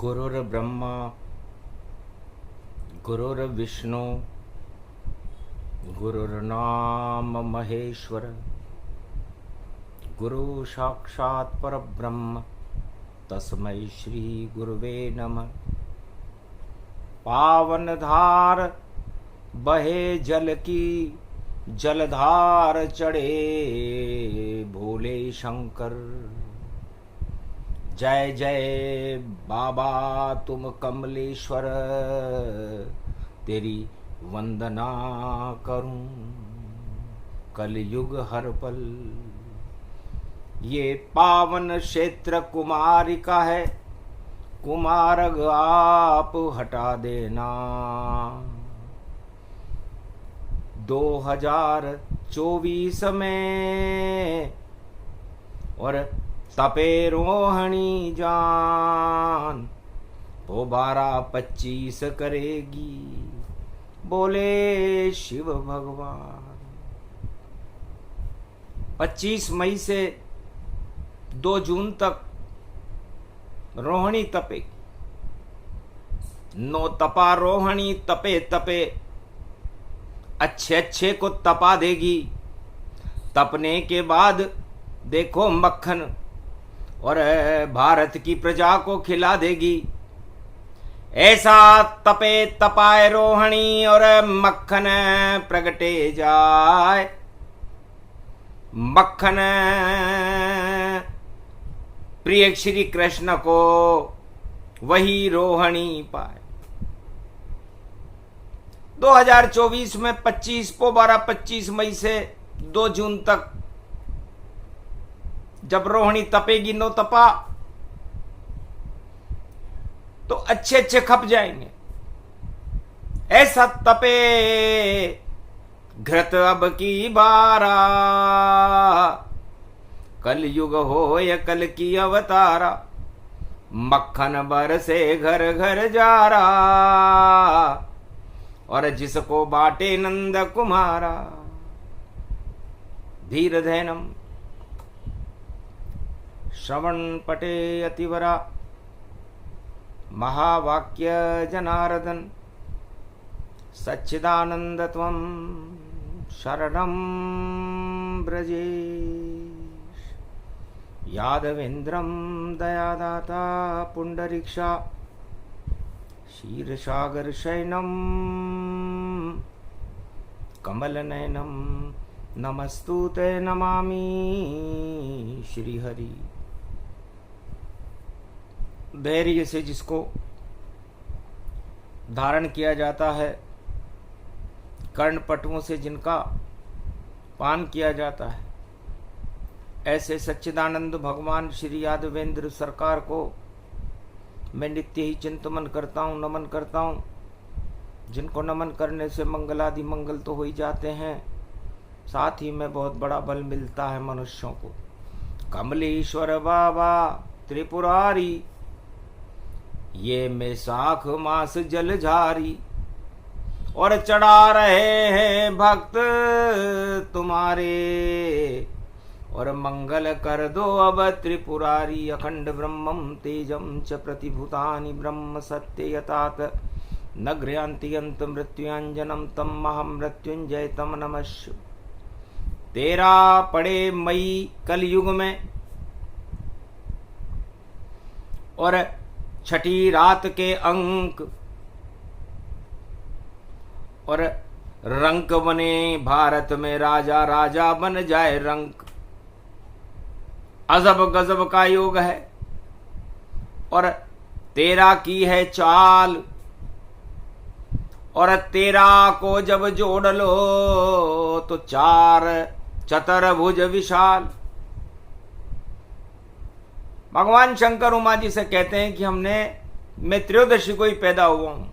गुरुर्ब्रह्मा गुरुर्विष्णु गुरुर्नाम महेश्वर गुरु साक्षात् परब्रह्म तस्मै श्री गुरुवे नमः। पावन धार बहे जल की जलधार चढ़े भोले शंकर। जय जय बाबा तुम कमलेश्वर, तेरी वंदना करूं कलयुग हर पल। ये पावन क्षेत्र कुमारी का है, कुमारग आप हटा देना। 2024 में और तपे रोहिणी जान वो 12-25 करेगी, बोले शिव भगवान। 25 मई से 2 जून तक रोहिणी तपे। नो तपा रोहिणी तपे तपे अच्छे अच्छे को तपा देगी। तपने के बाद देखो मक्खन और भारत की प्रजा को खिला देगी। ऐसा तपे तपाए रोहिणी और मक्खन प्रगटे जाए। मक्खन प्रिय श्री कृष्ण को वही रोहिणी पाए। 2024 में 25 मई से 2 जून तक जब रोहिणी तपेगी, नो तपा, तो अच्छे अच्छे खप जाएंगे। ऐसा तपे घृत अब की बारा, कल युग हो या कल की अवतारा। मक्खन बरसे घर घर जा रहा और जिसको बाटे नंद कुमारा। धीर धैनम श्रवण पटे अतिवरा, महावाक्य जनार्दन सच्चिदानंद त्वं शरणं ब्रजेश। यादवेन्द्रं दयादाता पुंडरीक्षा, क्षीरसागर शयनं कमलनयनं नमस्तुते नमामि श्रीहरि। धैर्य से जिसको धारण किया जाता है, कर्णपटुओं से जिनका पान किया जाता है, ऐसे सच्चिदानंद भगवान श्री यादवेंद्र सरकार को मैं नित्य ही चिंतन करता हूँ, नमन करता हूँ। जिनको नमन करने से मंगलादि मंगल तो हो ही जाते हैं, साथ ही में बहुत बड़ा बल मिलता है मनुष्यों को। कमलेश्वर बाबा त्रिपुरारी, ये में साख मास जल झारी। और चढ़ा रहे हैं भक्त तुम्हारे, और मंगल कर दो अब त्रिपुरारी। अखंड ब्रह्मं तेजं च प्रतिभूतानि ब्रह्म सत्य यतात न गृह्णाति अंत मृत्युंजनम तम महं मृत्युंजय तम नमस्यु। 13 पड़े मई कलयुग में और छठी रात के अंक, और रंक बने भारत में राजा, राजा बन जाए रंक। अजब गजब का योग है और 13 की है चाल, और 13 को जब जोड़ लो तो 4 चतुर्भुज विशाल। भगवान शंकर उमा जी से कहते हैं कि मैं त्रयोदशी को ही पैदा हुआ हूं,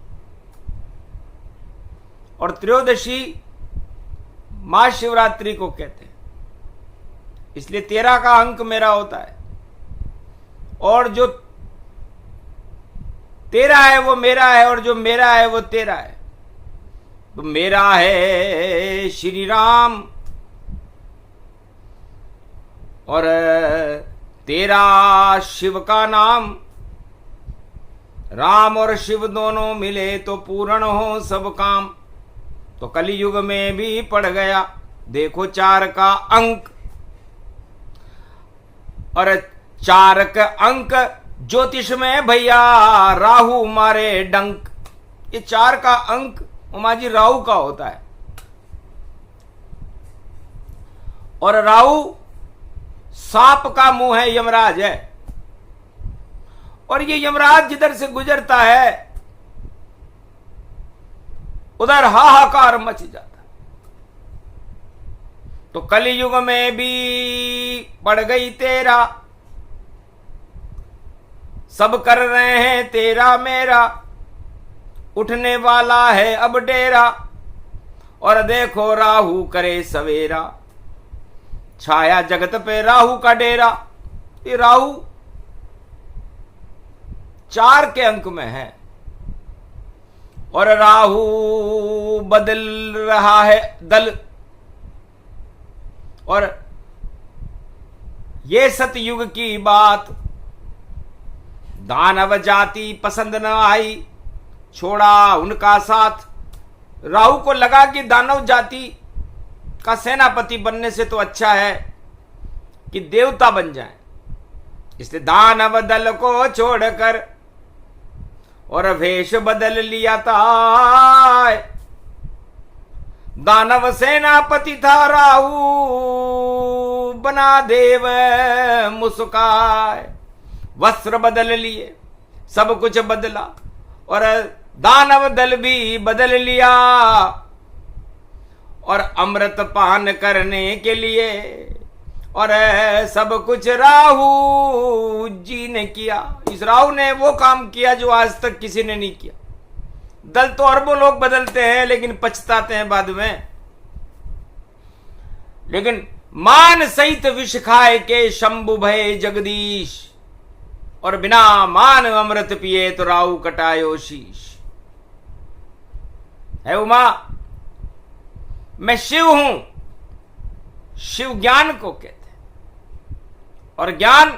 और त्रयोदशी महाशिवरात्रि को कहते हैं, इसलिए 13 का अंक मेरा होता है। और जो 13 है वो मेरा है, और जो मेरा है वो 13 है। तो मेरा है श्री राम, और तेरा शिव का नाम, राम और शिव दोनों मिले तो पूर्ण हो सब काम। तो कलयुग में भी पड़ गया देखो 4 का अंक, और 4 का अंक ज्योतिष में भैया राहु मारे डंक। ये 4 का अंक उमा जी राहु का होता है, और राहु सांप का मुंह है, यमराज है, और ये यमराज जिधर से गुजरता है उधर हाहाकार मच जाता। तो कलयुग में भी पड़ गई तेरा, सब कर रहे हैं तेरा मेरा, उठने वाला है अब डेरा, और देखो राहु करे सवेरा, छाया जगत पे राहु का डेरा। ये राहु 4 के अंक में है, और राहु बदल रहा है दल। और ये सतयुग की बात दानव जाति पसंद न आई, छोड़ा उनका साथ। राहु को लगा कि दानव जाति का सेनापति बनने से तो अच्छा है कि देवता बन जाए, इसलिए दानव दल को छोड़कर और वेश बदल लिया था। दानव सेनापति था राहु, बना देव मुस्काए। वस्त्र बदल लिए, सब कुछ बदला, और दानव दल भी बदल लिया, और अमृत पान करने के लिए और सब कुछ राहु जी ने किया। इस राहु ने वो काम किया जो आज तक किसी ने नहीं किया। दल तो अरबों लोग बदलते हैं लेकिन पछताते हैं बाद में। लेकिन मान सहित विष खाए के शंभु भय जगदीश, और बिना मान अमृत पिए तो राहु कटायो शीश। है उमा, मैं शिव हूं, शिव ज्ञान को कहते हैं, और ज्ञान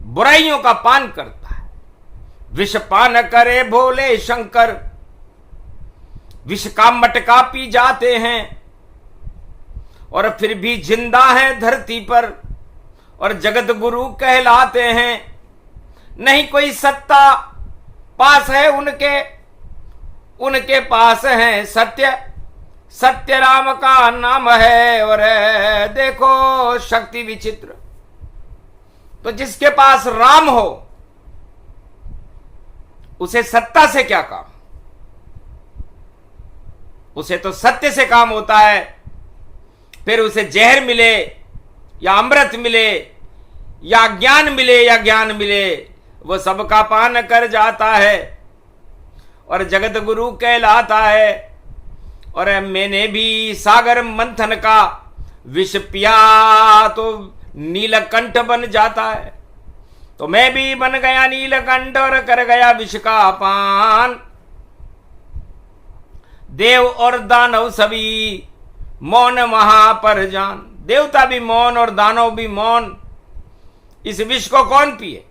बुराइयों का पान करता है। विष पान करे भोले शंकर, विष का मटका पी जाते हैं, और फिर भी जिंदा हैं धरती पर, और जगत गुरु कहलाते हैं। नहीं कोई सत्ता पास है उनके, उनके पास है सत्य, सत्य राम का नाम है। और देखो शक्ति विचित्र, तो जिसके पास राम हो उसे सत्ता से क्या काम, उसे तो सत्य से काम होता है। फिर उसे जहर मिले या अमृत मिले या ज्ञान मिले या ज्ञान मिले, वो सबका पान कर जाता है और जगत गुरु कहलाता है। और मैंने भी सागर मंथन का विष पिया तो नीलकंठ बन जाता है, तो मैं भी बन गया नीलकंठ और कर गया विष का पान। देव और दानव सभी मौन वहां पर जान, देवता भी मौन और दानव भी मौन। इस विष को कौन पिए?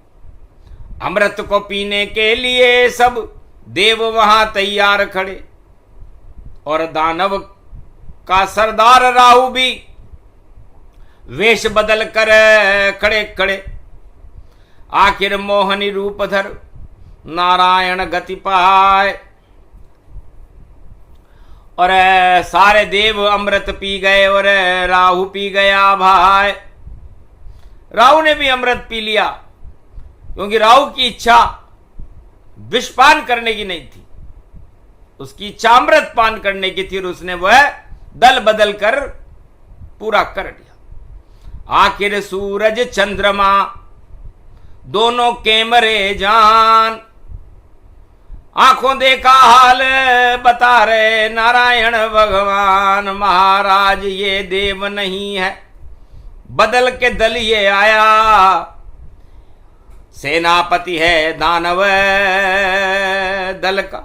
अमृत को पीने के लिए सब देव वहां तैयार खड़े, और दानव का सरदार राहु भी वेश बदल कर खड़े खड़े। आखिर मोहनी रूप धर नारायण गति पाए, और सारे देव अमृत पी गए और राहु पी गया भाई। राहु ने भी अमृत पी लिया, क्योंकि राहु की इच्छा विषपान करने की नहीं थी, उसकी इच्छा अमृत पान करने की थी, और उसने वह दल बदल कर पूरा कर दिया। आखिर सूरज चंद्रमा दोनों कैमरे जान, आंखों देखा हाल बता रहे नारायण भगवान। महाराज ये देव नहीं है, बदल के दल ये आया, सेनापति है दानव दल का,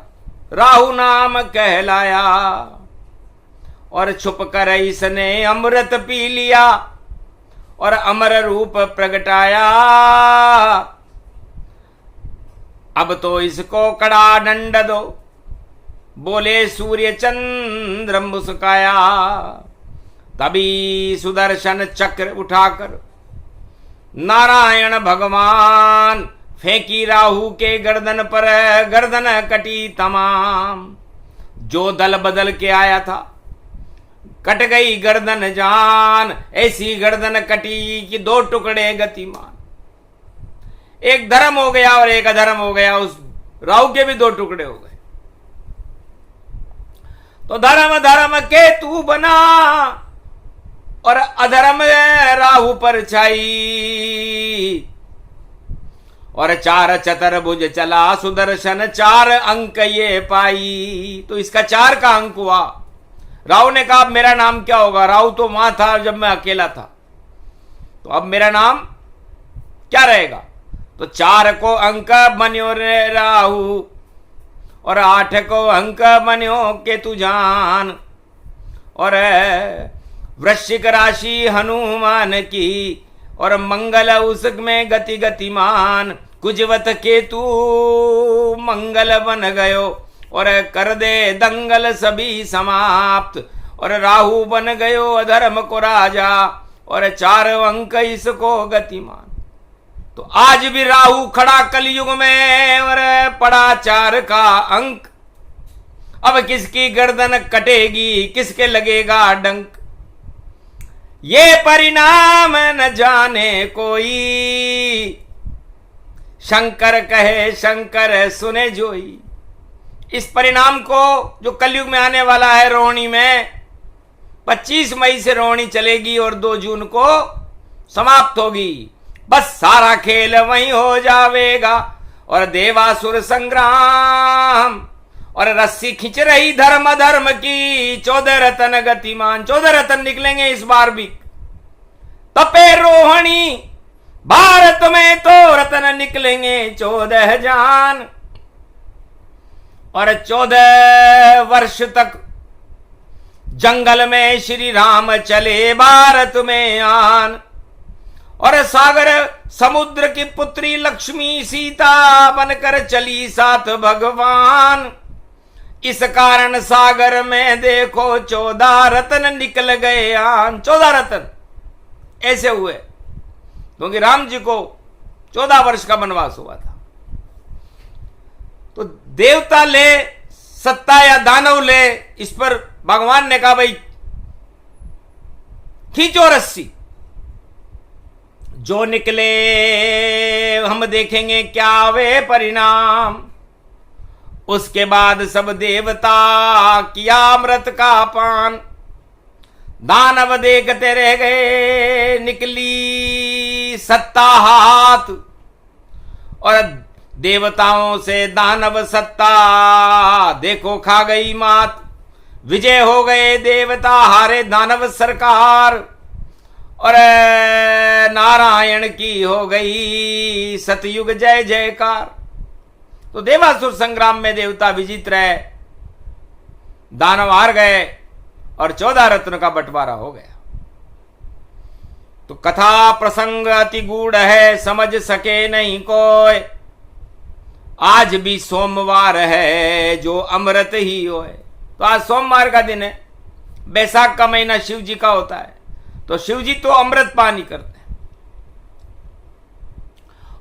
राहु नाम कहलाया। और छुप कर इसने अमृत पी लिया और अमर रूप प्रगटाया। अब तो इसको कड़ा दंड दो, बोले सूर्य चंद्र मुस्काया। तभी सुदर्शन चक्र उठाकर नारायण भगवान फेंकी राहु के गर्दन पर, गर्दन कटी तमाम। जो दल बदल के आया था कट गई गर्दन जान, ऐसी गर्दन कटी कि दो टुकड़े गतिमान। एक धर्म हो गया और एक अधर्म हो गया, उस राहु के भी दो टुकड़े हो गए। तो धर्म धर्म के तू बना और अधर्म राहु पर छाई। और चार चतुर्भुज चला सुदर्शन, चार अंक ये पाई। तो इसका 4 का अंक हुआ। राहु ने कहा मेरा नाम क्या होगा? राहु तो वहां था जब मैं अकेला था, तो अब मेरा नाम क्या रहेगा? तो 4 को अंक बन्यो रे राहु, और 8 को अंक बन्यो केतु जान। और वृश्चिक राशि हनुमान की, और मंगल उसमें गति गतिमान। कुजवत केतु मंगल बन गयो, और कर दे दंगल सभी समाप्त। और राहु बन गयो अधर्म को राजा, और 4 अंक इसको गतिमान। तो आज भी राहु खड़ा कलयुग में, और पड़ा 4 का अंक। अब किसकी गर्दन कटेगी, किसके लगेगा डंक? ये परिणाम न जाने कोई, शंकर कहे शंकर सुने जोई। इस परिणाम को जो कलयुग में आने वाला है रोहिणी में, 25 मई से रोहिणी चलेगी और 2 जून को समाप्त होगी। बस सारा खेल वहीं हो जावेगा, और देवासुर संग्राम, और रस्सी खिंच रही धर्म धर्म की। 14 रतन गतिमान, 14 रतन निकलेंगे इस बार भी। तपे रोहिणी भारत में तो रतन निकलेंगे 14 जान। और 14 वर्ष तक जंगल में श्री राम चले भारत में आन। और सागर समुद्र की पुत्री लक्ष्मी सीता बनकर चली साथ भगवान। इस कारण सागर में देखो 14 रत्न निकल गए आन। 14 रत्न ऐसे हुए क्योंकि राम जी को 14 वर्ष का वनवास हुआ था। तो देवता ले सत्ता या दानव ले, इस पर भगवान ने कहा भाई खींचो रस्सी, जो निकले हम देखेंगे क्या वे परिणाम। उसके बाद सब देवता किया अमृत का पान। दानव देखते रह गए, निकली सत्ता हाथ, और देवताओं से दानव सत्ता देखो खा गई मात। विजय हो गए देवता, हारे दानव सरकार, और नारायण की हो गई सतयुग जय जयकार। तो देवासुर संग्राम में देवता विजित रहे, दानव हार गए, और 14 रत्न का बंटवारा हो गया। तो कथा प्रसंग अति गूढ़ है, समझ सके नहीं कोई। आज भी सोमवार है जो अमृत ही होए। तो आज सोमवार का दिन है, बैसाख का महीना शिव जी का होता है। तो शिव जी तो अमृत पानी करते हैं।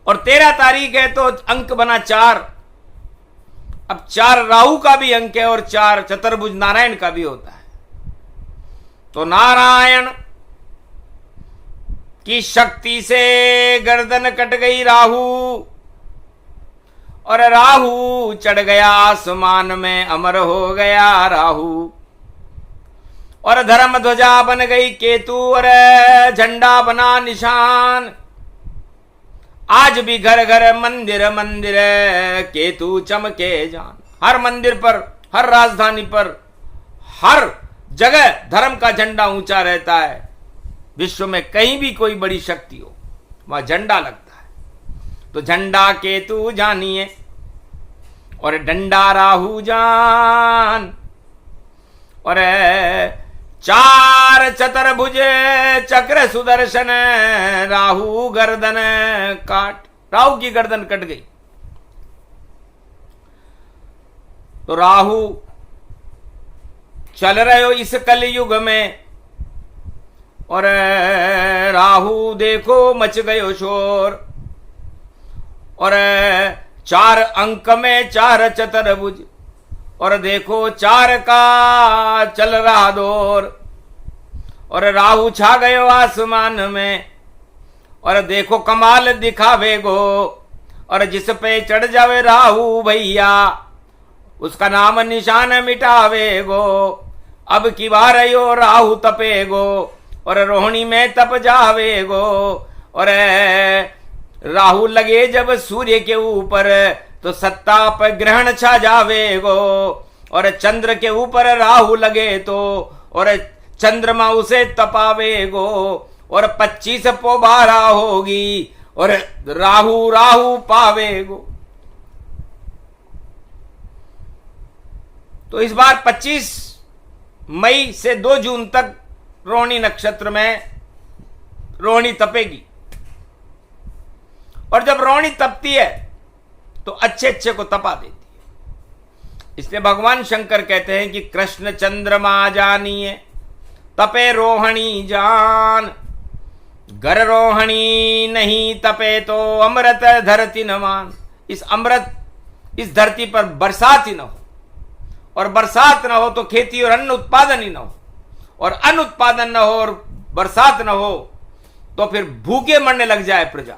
और 13 तारीख है तो अंक बना 4। अब 4 राहु का भी अंक है, और 4 चतुर्भुज नारायण का भी होता है। तो नारायण की शक्ति से गर्दन कट गई राहु, और राहु चढ़ गया आसमान में, अमर हो गया राहु। और धर्म ध्वजा बन गई केतु, और झंडा बना निशान। आज भी घर घर मंदिर मंदिर केतु चमके जान। हर मंदिर पर, हर राजधानी पर, हर जगह धर्म का झंडा ऊंचा रहता है। विश्व में कहीं भी कोई बड़ी शक्ति हो, वहां झंडा लगता है। तो झंडा केतु जानिए, और डंडा राहु जान। और 4 चतुर्भुज चक्र सुदर्शन, राहु गर्दन काट। राहु की गर्दन कट गई। तो राहु चल रहे हो इस कलयुग में, और राहु देखो मच गयो शोर, और 4 अंक में 4 चतुर्भुज, और देखो 4 का चल रहा दौर, और राहु छा गयो आसमान में, और देखो कमाल दिखावे गो, और जिस पे चढ़ जावे राहु भैया उसका नाम निशान मिटावे गो। अब की बार यो राहु तपे गो, और रोहिणी में तप जावे गो, और राहु लगे जब सूर्य के ऊपर तो सत्ता पर ग्रहण छा जावे गो, और चंद्र के ऊपर राहु लगे तो और चंद्रमा उसे तपावे गो, और 25 पोबारा होगी और राहु राहु पावे गो। तो इस बार 25 मई से 2 जून तक रोहिणी नक्षत्र में रोहिणी तपेगी, और जब रोहिणी तपती है तो अच्छे अच्छे को तपा देती है। इसलिए भगवान शंकर कहते हैं कि कृष्ण चंद्रमा जानिए तपे रोहिणी जान, गर रोहिणी नहीं तपे तो अमृत धरती न मान। इस अमृत इस धरती पर बरसात ही न हो, और बरसात न हो तो खेती और अन्न उत्पादन ही न हो, और अन्न उत्पादन न हो और बरसात न हो तो फिर भूखे मरने लग जाए प्रजा।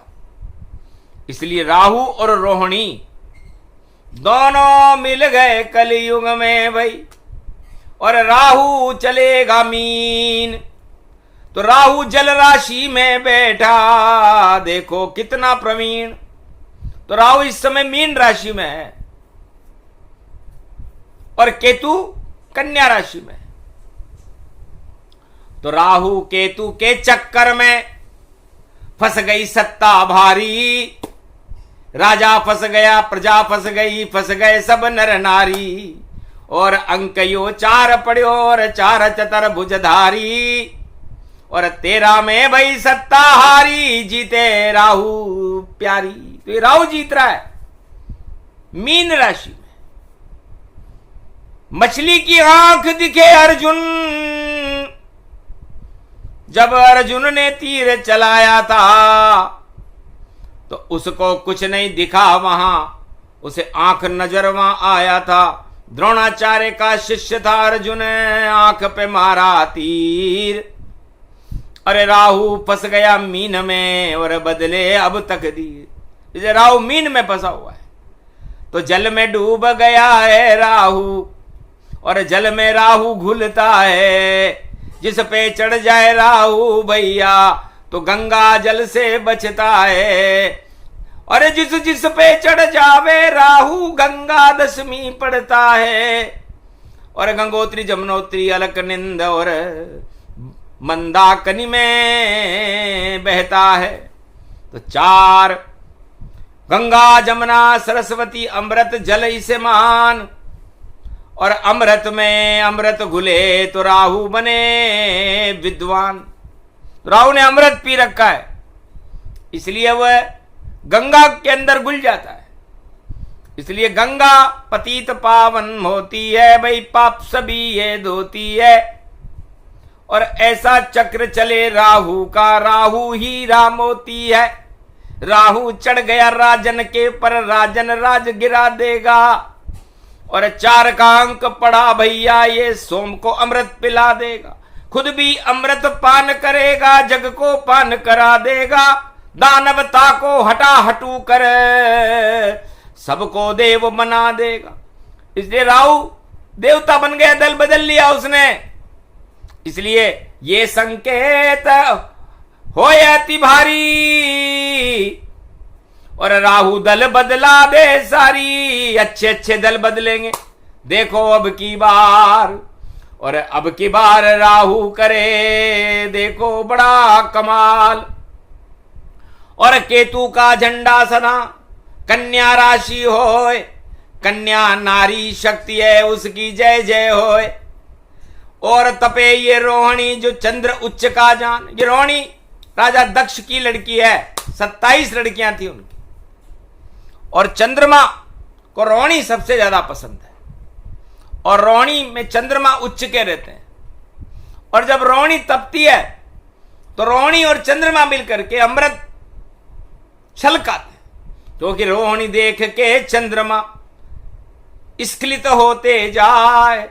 इसलिए राहु और रोहिणी दोनों मिल गए कलयुग में भाई, और राहु चलेगा मीन। तो राहु जल राशि में बैठा, देखो कितना प्रवीण। तो राहु इस समय मीन राशि में है, और केतु कन्या राशि में। तो राहु केतु के चक्कर में फंस गई सत्ता भारी, राजा फंस गया, प्रजा फंस गई, फंस गए सब नर नारी, और अंक यो 4 पड़ो और 4 चतुर्भुजधारी, और 13 में भाई सत्ता हारी, जीते राहु प्यारी। तो ये राहु जीत रहा है मीन राशि में। मछली की आंख दिखे अर्जुन, जब अर्जुन ने तीर चलाया था तो उसको कुछ नहीं दिखा, वहां उसे आंख नजर वहां आया था। द्रोणाचार्य का शिष्य था अर्जुन, आंख पे मारा तीर, अरे राहु फंस गया मीन में और बदले अब तकदीर। इसे राहु मीन में फंसा हुआ है, तो जल में डूब गया है राहु, और जल में राहु घुलता है। जिस पे चढ़ जाए राहु भैया तो गंगा जल से बचता है, और जिस जिस पे चढ़ जावे राहु गंगा दशमी पड़ता है, और गंगोत्री जमुनोत्री अलकनिंद और मंदाकिनी में बहता है। तो 4 गंगा जमुना सरस्वती अमृत जल इसे मान, और अमृत में अमृत घुले तो राहु बने विद्वान। तो राहु ने अमृत पी रखा है, इसलिए वह गंगा के अंदर घुल जाता है। इसलिए गंगा पतित पावन होती है भाई, पाप सभी ये धोती है। और ऐसा चक्र चले राहु का, राहु ही राम होती है। राहु चढ़ गया राजन के पर, राजन राज गिरा देगा। और 4 का अंक पड़ा भैया, ये सोम को अमृत पिला देगा, खुद भी अमृत पान करेगा, जग को पान करा देगा। दानवता को हटा हटू कर सबको देव बना देगा। इसलिए राहु देवता बन गया, दल बदल लिया उसने। इसलिए ये संकेत हो अति भारी, और राहु दल बदला दे सारी। अच्छे अच्छे दल बदलेंगे, देखो अब की बार। और अब की बार राहु करे देखो बड़ा कमाल। और केतु का झंडा सदा कन्या राशि होए, कन्या नारी शक्ति है उसकी जय जय होए। और तपे ये रोहिणी जो चंद्र उच्च का जान। ये रोहिणी राजा दक्ष की लड़की है, 27 लड़कियां थी उनकी, और चंद्रमा को रोहिणी सबसे ज्यादा पसंद है। और रोहिणी में चंद्रमा उच्च के रहते हैं। और जब रोहिणी तपती है तो रोहिणी और चंद्रमा मिलकर के अमृत छलकाते, क्योंकि रोहिणी देख के चंद्रमा स्खलित होते जाए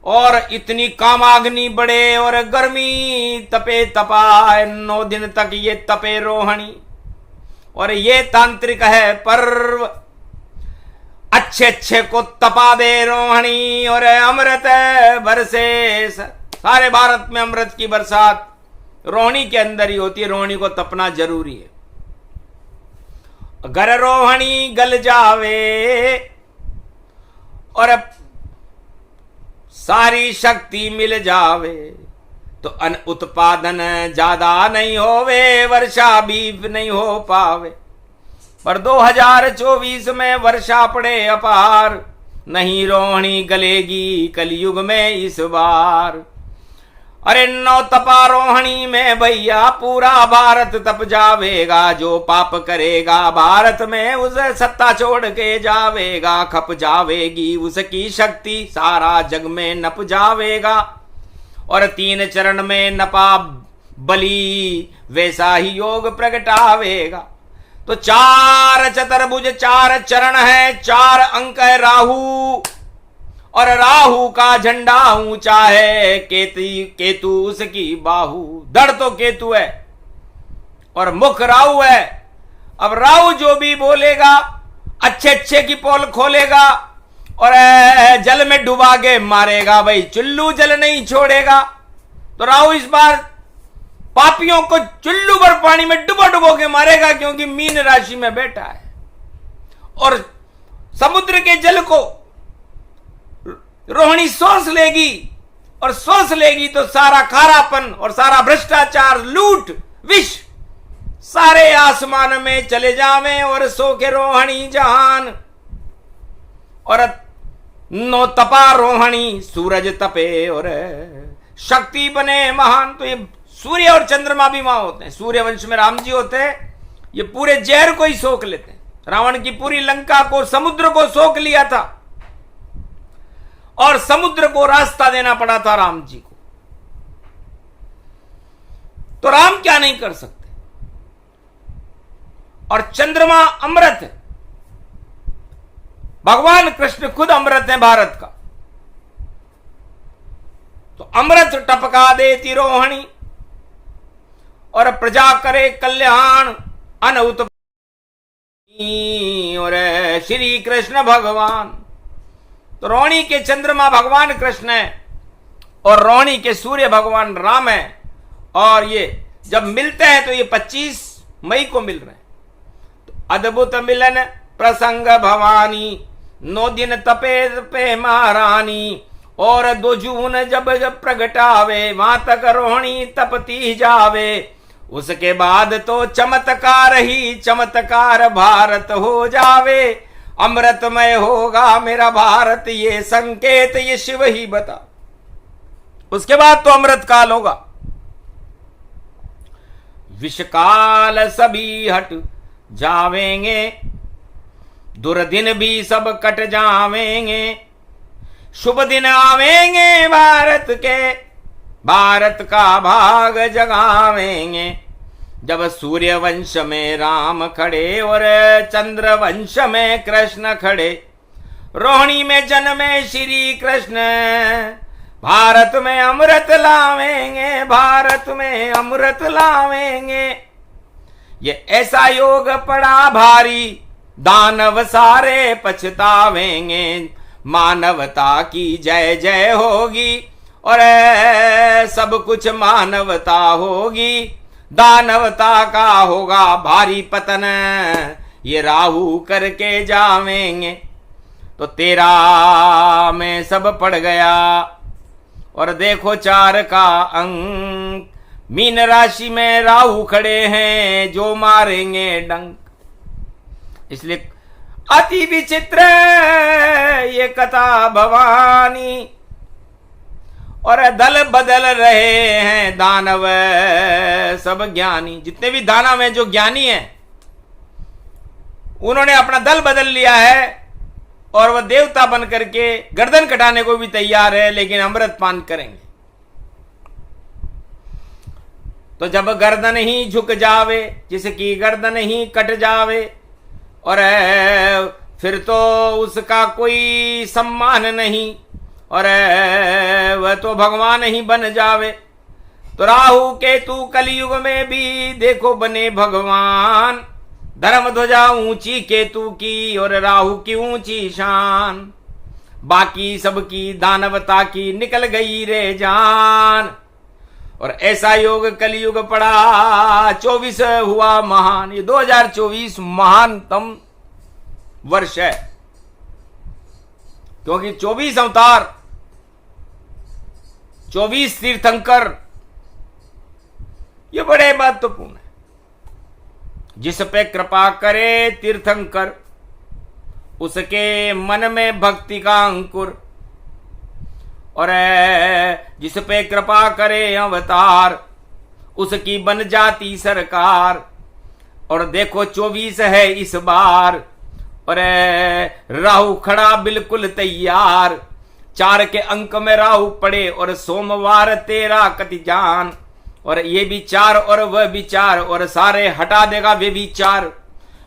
और इतनी कामाग्नि बढ़े और गर्मी तपे तपाए। 9 दिन तक ये तपे रोहिणी, और ये तांत्रिक है पर्व। अच्छे अच्छे को तपा दे रोहिणी और अमृत बरसे। सारे भारत में अमृत की बरसात रोहिणी के अंदर ही होती है। रोहिणी को तपना जरूरी है। अगर रोहिणी गल जावे और सारी शक्ति मिल जावे तो अन्न उत्पादन ज्यादा नहीं होवे, वर्षा भी नहीं हो पावे। पर 2024 में वर्षा पड़े अपार, नहीं रोहिणी गलेगी कलयुग में इस बार। अरे 9 तपा रोहिणी में भैया पूरा भारत तप जावेगा। जो पाप करेगा भारत में उसे सत्ता छोड़ के जावेगा। खप जावेगी उसकी शक्ति, सारा जग में नप जावेगा। और 3 चरण में नपा बलि, वैसा ही योग प्रगटावेगा। तो 4 चतुर्भुज 4 चरण है, 4 अंक है राहु, और राहु का झंडा ऊंचा है, केतु उसकी बाहु। धड़ तो केतु है और मुख राहु है। अब राहु जो भी बोलेगा अच्छे अच्छे की पोल खोलेगा और जल में डुबा के मारेगा। भाई चुल्लू जल नहीं छोड़ेगा। तो राहु इस बार पापियों को चुल्लू भर पानी में डुबो डुबो के मारेगा, क्योंकि मीन राशि में बैठा है। और समुद्र के जल को रोहिणी सोच लेगी, और सोच लेगी तो सारा खारापन और सारा भ्रष्टाचार, लूट, विष सारे आसमान में चले जावे और सो के रोहिणी जहान। और 9 तपा रोहिणी, सूरज तपे और शक्ति बने महान। तो ये सूर्य और चंद्रमा भी वहां होते हैं। सूर्य वंश में राम जी होते हैं, ये पूरे जहर को ही सोख लेते हैं। रावण की पूरी लंका को, समुद्र को सोख लिया था, और समुद्र को रास्ता देना पड़ा था राम जी को। तो राम क्या नहीं कर सकते। और चंद्रमा अमृत है, भगवान कृष्ण खुद अमृत है भारत का। तो अमृत टपका देती रोहिणी और प्रजा करे कल्याण। अनउत और श्री कृष्ण भगवान। तो रोहिणी के चंद्रमा भगवान कृष्ण है और रोहिणी के सूर्य भगवान राम है। और ये जब मिलते हैं तो ये 25 मई को मिल रहे हैं। तो अद्भुत मिलन प्रसंग भवानी, 9 दिन तपे तपे महारानी। और 2 जून जब जब प्रगटावे, वहां तक रोहिणी तपती जावे। उसके बाद तो चमत्कार ही चमत्कार भारत हो जावे। अमृतमय होगा मेरा भारत, ये संकेत ये शिव ही बता। उसके बाद तो अमृत काल होगा। विषकाल सभी हट जावेंगे, दुर्दिन भी सब कट जावेंगे। शुभ दिन आवेंगे भारत के, भारत का भाग जगावेंगे। जब सूर्य वंश में राम खड़े और चंद्र वंश में कृष्ण खड़े। रोहिणी में जन्मे श्री कृष्ण, भारत में अमृत लावेंगे, भारत में अमृत लावेंगे। ये ऐसा योग पड़ा भारी, दानव सारे पछतावेंगे। मानवता की जय जय होगी और सब कुछ मानवता होगी। दानवता का होगा भारी पतन, ये राहु करके जावेंगे। तो 13 में सब पड़ गया। और देखो 4 का अंक, मीन राशि में राहु खड़े हैं जो मारेंगे डंक। इसलिए अति विचित्र ये कथा भवानी। और दल बदल रहे हैं दानव सब ज्ञानी। जितने भी दानव हैं जो ज्ञानी हैं, उन्होंने अपना दल बदल लिया है और वह देवता बन करके गर्दन कटाने को भी तैयार है, लेकिन अमृत पान करेंगे। तो जब गर्दन ही झुक जावे, जिसकी गर्दन ही कट जावे, और फिर तो उसका कोई सम्मान नहीं, और वह तो भगवान ही बन जावे। तो राहु केतु कलयुग में भी देखो बने भगवान, धर्म ध्वजा ऊंची केतु की और राहु की ऊंची शान, बाकी सबकी दानवता की निकल गई रे जान। और ऐसा योग कलयुग पड़ा 24 हुआ महान। ये 2024 महानतम वर्ष है, क्योंकि 24 अवतार, 24 तीर्थंकर, ये बड़े महत्वपूर्ण है। जिस पे कृपा करे तीर्थंकर, उसके मन में भक्ति का अंकुर, और जिस पे कृपा करे अवतार, उसकी बन जाती सरकार। और देखो 24 है इस बार, और राहु खड़ा बिल्कुल तैयार। 4 के अंक में राहु पड़े, और सोमवार 13 कति जान। और ये भी 4 और वह भी 4, और सारे हटा देगा वे भी 4।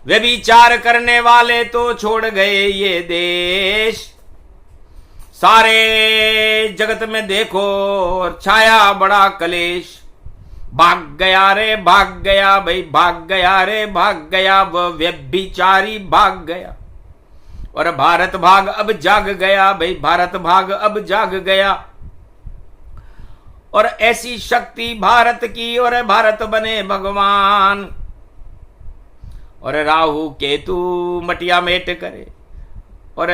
वे भी 4 करने वाले तो छोड़ गए ये देश। सारे जगत में देखो और छाया बड़ा कलेश। भाग गया रे भाग गया भाई, भाग गया रे भाग गया, वह व्यभिचारी भाग गया। और भारत भाग अब जाग गया भाई, भारत भाग अब जाग गया। और ऐसी शक्ति भारत की, और भारत बने भगवान। और राहु केतु मटिया मेट करे, और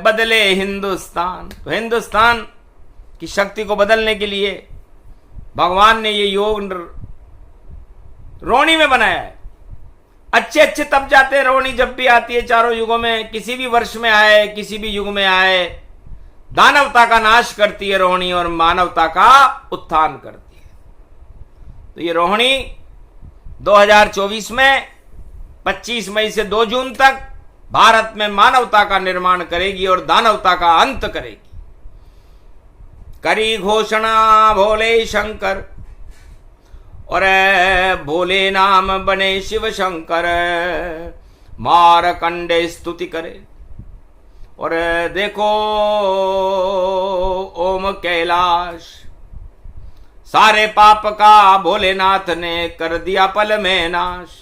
बदले हिंदुस्तान। तो हिंदुस्तान की शक्ति को बदलने के लिए भगवान ने ये योग रोहिणी में बनाया है। अच्छे अच्छे तब जाते हैं रोहिणी जब भी आती है, चारों युगों में, किसी भी वर्ष में आए, किसी भी युग में आए। दानवता का नाश करती है रोहिणी, और मानवता का उत्थान करती है। तो ये रोहिणी 2024 में 25 मई से 2 जून तक भारत में मानवता का निर्माण करेगी और दानवता का अंत करेगी। करी घोषणा भोले शंकर, और भोले नाम बने शिव शंकर। मारकंडे स्तुति करे, और देखो ओम कैलाश। सारे पाप का भोलेनाथ ने कर दिया पल में नाश।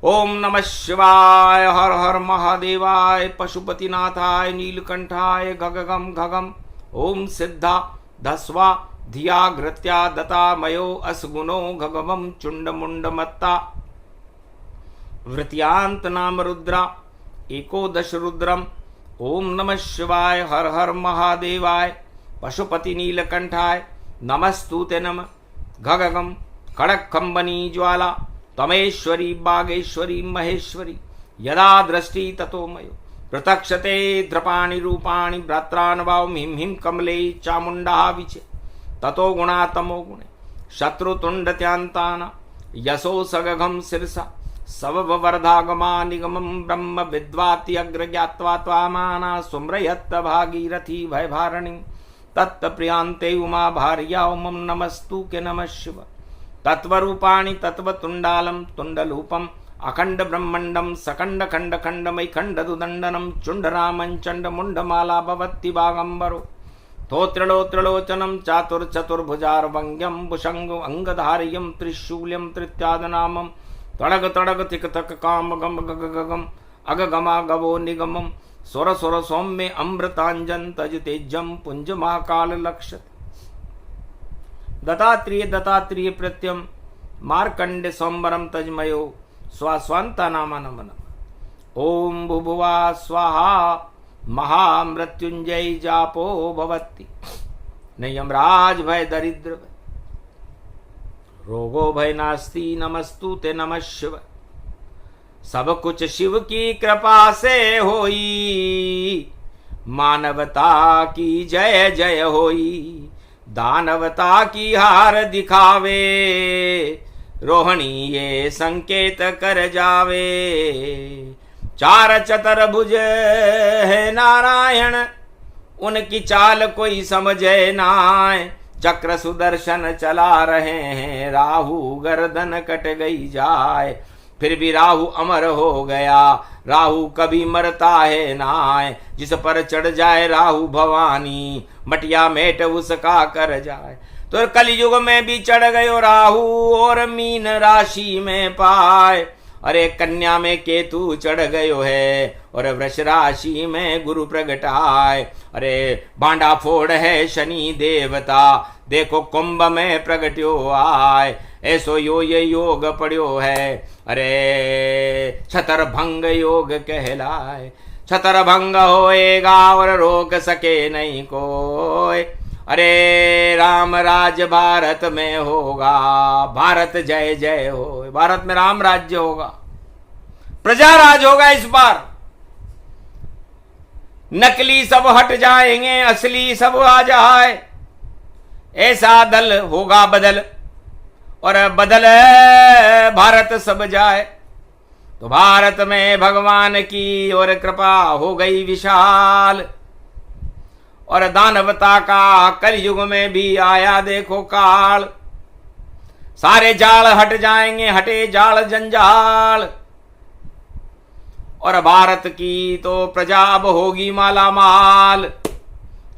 ओम नमः शिवाय, हर हर महादेवाय, पशुपतिनाथाय, नीलकंठाय, गगगम घगम। ओम सिद्धा धस्वा धिया घृत्या दतामयो असगुणो घगमं चुंड मुंड मत्ता। वृत्यांत नाम रुद्रा एकोदश रुद्रम। ओम नमः शिवाय, हर हर महादेवाय, पशुपति नीलकंठाय, नमस्तुते नमः। घगगम खड़क खंबनी ज्वाला, तमेश्वरी बागेश्वरी महेश्वरी। यदा दृष्टि ततो मयो प्रतक्षते द्रपाणि रूपाणि। भ्रात्रान्वाव हिम हिम कमले चामुंडा विचे। ततो गुणा तमो गुणे शत्रुतुंडत्यांताना। यशो सगघम शिरसा सववर्धागमा निगमं ब्रह्म विद्वाति अग्र ज्ञात्वा त्वामाना सुम्रयत्त भागीरथी भयभारणि। तत्प्रियांते उमा भार्या उमं नमस्तु के नमः शिव। तत्वरूपाणि तत्वतुंडालं तुंडलूपम अखंड ब्रह्मंडम सकंड खंड खंडमय खंडदुदंडनम चुंडरामं चंडमुंडमाला भवति बागंबरो। तोत्रिलोचनम चातुर्चतुर्भुजार्वंग्यम भुषंग अंगधार्यम त्रिशूल्यम तृत्यादनामम। तड़ग तड़ग तिक तक काम गम गगम अगगमा गवो निगमम। सुर सुर सौम्य अमृतांजन तज तेजम पुंज महाकाल लक्षत। दत्तात्रेय दत्तात्रेय प्रत्यम मार्कंडे सोमवरम तजमयो। स्वास्वंता नामा नमन। ओम भुभुवा स्वाहा महामृत्युंजय जापो भवति। न यमराज भय दरिद्र भय, रोगो भय नास्ति। नमस्तु ते नमः शिव। सब कुछ शिव की कृपा से होई। मानवता की जय जय होई। दानवता की हार दिखावे। रोहिणी ये संकेत कर जावे। चार चतुर्भुज है नारायण, उनकी चाल कोई समझे नाय। चक्र सुदर्शन चला रहे हैं, राहु गर्दन कट गई जाए। फिर भी राहु अमर हो गया, राहु कभी मरता है नाय। जिस पर चढ़ जाए राहु भवानी, मटिया मेट उसका कर जाए। तो कलयुग में भी चढ़ गयो राहु, और मीन राशि में पाए। अरे कन्या में केतु चढ़ गयो है, और वृष राशि में गुरु प्रगटाए। अरे भांडा फोड़ है शनि देवता, देखो कुंभ में प्रगट्यो आए। ऐसो यो ये योग पड़ियो है, अरे छतर भंग योग कहलाए। छतर भंग होएगा और रोक सके नहीं कोई। अरे राम राज भारत में होगा, भारत जय जय हो। भारत में राम राज्य होगा, प्रजा राज होगा इस बार। नकली सब हट जाएंगे, असली सब आ जाए। ऐसा दल होगा बदल, और बदल भारत सब जाए। तो भारत में भगवान की और कृपा हो गई विशाल, और दानवता का कलयुग में भी आया देखो काल। सारे जाल हट जाएंगे, हटे जाल जंजाल, और भारत की तो प्रजा अब होगी माला माल।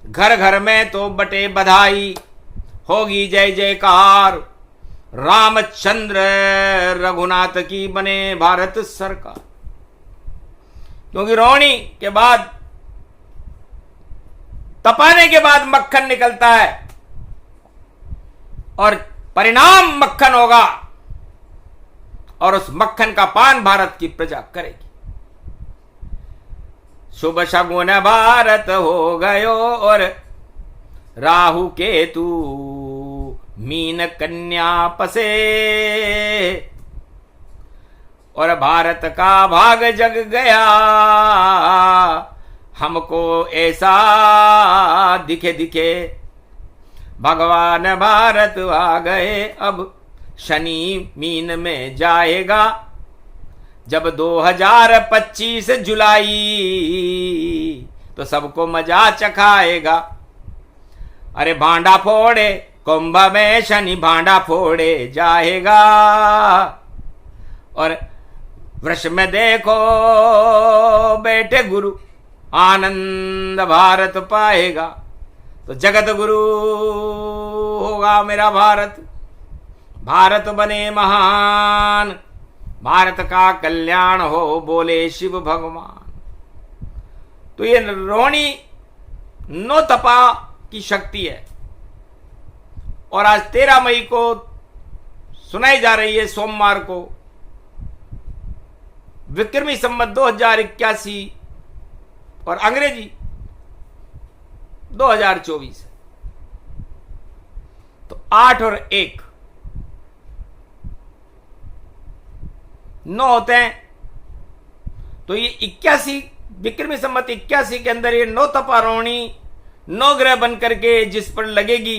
घर घर में तो बटे बधाई, होगी जय जयकार। रामचंद्र रघुनाथ की बने भारत सरकार। क्योंकि रोहिणी के बाद, तपाने के बाद मक्खन निकलता है, और परिणाम मक्खन होगा, और उस मक्खन का पान भारत की प्रजा करेगी। शुभ शगुन भारत हो गयो, और राहु केतु मीन कन्या पसे। और भारत का भाग जग गया, हमको ऐसा दिखे दिखे। भगवान भारत आ गए, अब शनि मीन में जाएगा। जब 2025 जुलाई, तो सबको मजा चखाएगा। अरे भांडा फोड़े कुंभ में शनि, भांडा फोड़े जाएगा। और वृष में देखो बैठे गुरु, आनंद भारत पाएगा। तो जगत गुरु होगा मेरा भारत, भारत बने महान। भारत का कल्याण हो, बोले शिव भगवान। तो ये रोहिणी नो तपा की शक्ति है, और आज 13 मई को सुनाई जा रही है, सोमवार को, विक्रमी संवत 2081 और अंग्रेजी 2024। तो 8 और 1 9 होते हैं। तो ये 81 विक्रमी संवत 81 के अंदर ये 9 तपा रोहिणी 9 ग्रह बन करके जिस पर लगेगी,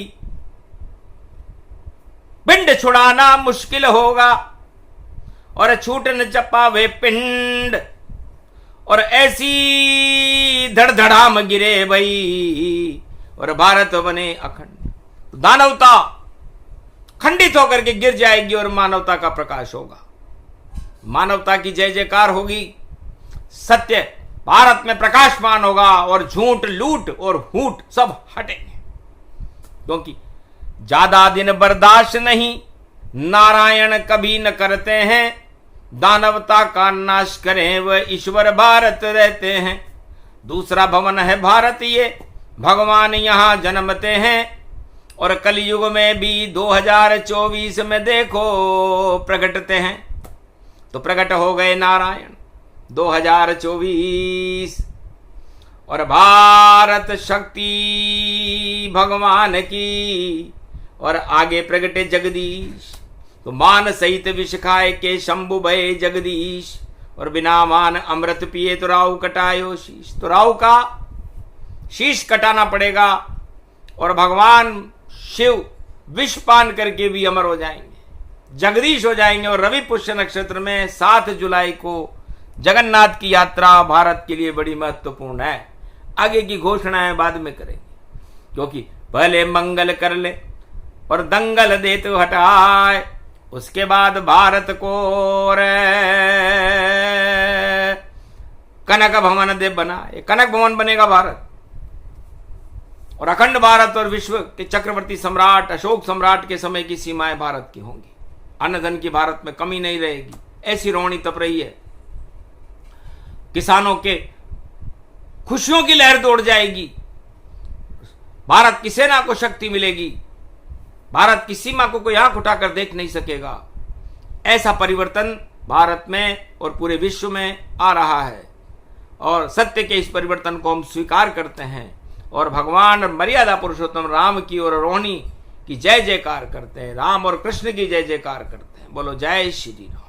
पिंड छुड़ाना मुश्किल होगा, और छूट न चपावे पिंड। और ऐसी धड़धड़ाम गिरे भई, और भारत बने अखंड। दानवता खंडित होकर के गिर जाएगी, और मानवता का प्रकाश होगा। मानवता की जय जयकार होगी, सत्य भारत में प्रकाशमान होगा, और झूठ लूट और हूट सब हटेंगे। क्योंकि ज्यादा दिन बर्दाश्त नहीं, नारायण कभी न करते हैं। दानवता का नाश करें वह ईश्वर भारत रहते हैं। दूसरा भवन है भारत, ये भगवान यहां जन्मते हैं। और कलयुग में भी 2024 में देखो प्रकटते हैं। तो प्रकट हो गए नारायण 2024, और भारत शक्ति भगवान की, और आगे प्रगटे जगदीश। तो मान सहित विष खाए के शंभु भय जगदीश, और बिना मान अमृत पिए तो राहु कटायो शीश। तो राहु का शीश कटाना पड़ेगा, और भगवान शिव विष पान करके भी अमर हो जाएंगे, जगदीश हो जाएंगे। और रवि पुष्य नक्षत्र में 7 जुलाई को जगन्नाथ की यात्रा भारत के लिए बड़ी महत्वपूर्ण है। आगे की घोषणाएं बाद में करेंगे, क्योंकि पहले मंगल कर ले और दंगल दे तो हटाए, उसके बाद भारत को रे कनक भवन दे बनाए। कनक भवन बनेगा भारत, और अखंड भारत और विश्व के चक्रवर्ती सम्राट अशोक सम्राट के समय की सीमाएं भारत की होंगी। अन्न धन की भारत में कमी नहीं रहेगी। ऐसी रोहिणी तप रही है, किसानों के खुशियों की लहर दौड़ जाएगी। भारत की सेना को शक्ति मिलेगी, भारत की सीमा को कोई आंख उठाकर देख नहीं सकेगा। ऐसा परिवर्तन भारत में और पूरे विश्व में आ रहा है, और सत्य के इस परिवर्तन को हम स्वीकार करते हैं और भगवान और मर्यादा पुरुषोत्तम राम की और रोहिणी की जय जयकार करते हैं, राम और कृष्ण की जय जयकार करते हैं। बोलो जय श्री राम।